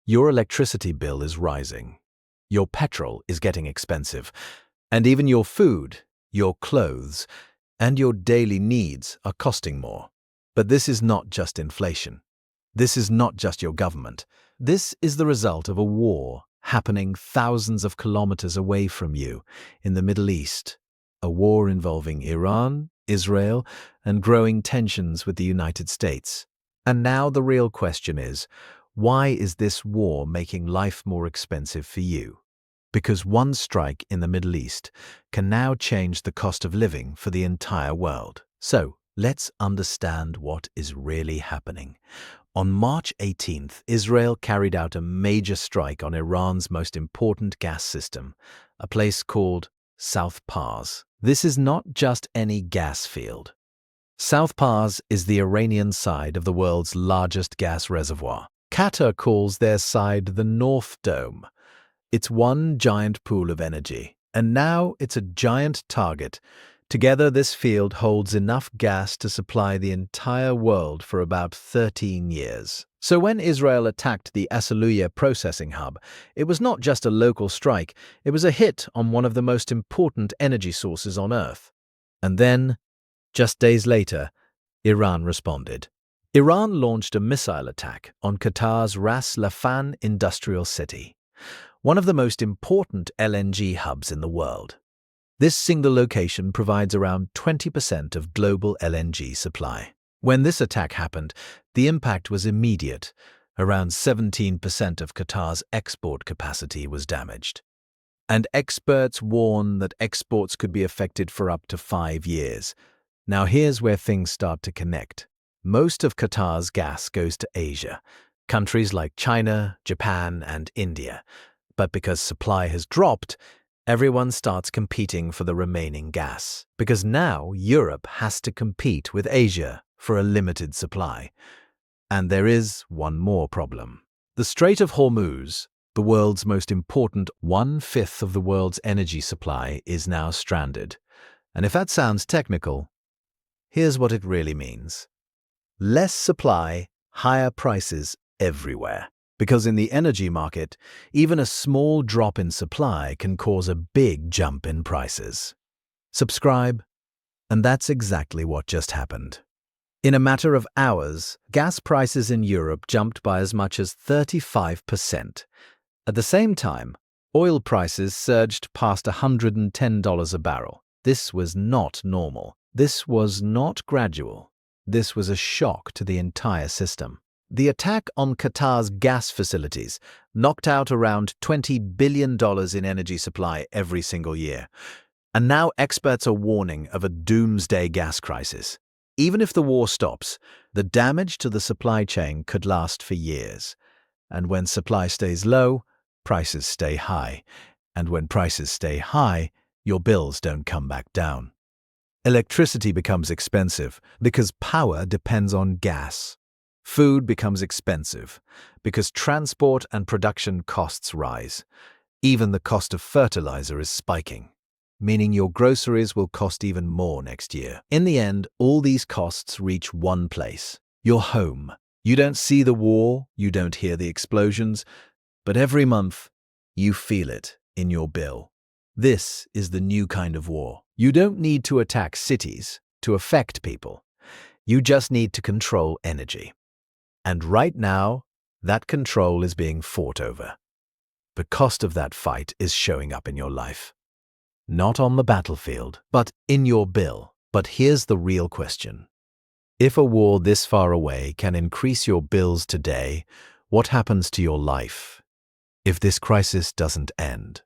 Your electricity bill is rising. Your petrol is getting expensive. And even your food, your clothes, and your daily needs are costing more. But this is not just inflation. This is not just your government. This is the result of a war happening thousands of kilometers away from you in the Middle East. A war involving Iran, Israel, and growing tensions with the United States. And now the real question is, why is this war making life more expensive for you? Because one strike in the Middle East can now change the cost of living for the entire world. So, let's understand what is really happening. On March 18th, Israel carried out a major strike on Iran's most important gas system, a place called South Pars. This is not just any gas field. South Pars is the Iranian side of the world's largest gas reservoir. Qatar calls their side the North Dome. It's one giant pool of energy, and now it's a giant target. Together, this field holds enough gas to supply the entire world for about 13 years. So when Israel attacked the Asaluya processing hub, it was not just a local strike, it was a hit on one of the most important energy sources on Earth. And then, just days later, Iran responded. Iran launched a missile attack on Qatar's Ras Laffan industrial city, one of the most important LNG hubs in the world. This single location provides around 20% of global LNG supply. When this attack happened, the impact was immediate. Around 17% of Qatar's export capacity was damaged. And experts warn that exports could be affected for up to 5 years. Now here's where things start to connect. Most of Qatar's gas goes to Asia, countries like China, Japan, and India. But because supply has dropped, everyone starts competing for the remaining gas. Because now Europe has to compete with Asia for a limited supply. And there is one more problem. The Strait of Hormuz, the world's most important 1/5 of the world's energy supply, is now stranded. And if that sounds technical, here's what it really means. Less supply, higher prices everywhere. Because in the energy market, even a small drop in supply can cause a big jump in prices. Subscribe, and that's exactly what just happened. In a matter of hours, gas prices in Europe jumped by as much as 35%. At the same time, oil prices surged past $110 a barrel. This was not normal. This was not gradual. This was a shock to the entire system. The attack on Qatar's gas facilities knocked out around $20 billion in energy supply every single year. And now experts are warning of a doomsday gas crisis. Even if the war stops, the damage to the supply chain could last for years. And when supply stays low, prices stay high. And when prices stay high, your bills don't come back down. Electricity becomes expensive because power depends on gas. Food becomes expensive because transport and production costs rise. Even the cost of fertilizer is spiking, meaning your groceries will cost even more next year. In the end, all these costs reach one place, your home. You don't see the war, you don't hear the explosions, but every month, you feel it in your bill. This is the new kind of war. You don't need to attack cities to affect people. You just need to control energy. And right now, that control is being fought over. The cost of that fight is showing up in your life. Not on the battlefield, but in your bill. But here's the real question. If a war this far away can increase your bills today, what happens to your life if this crisis doesn't end?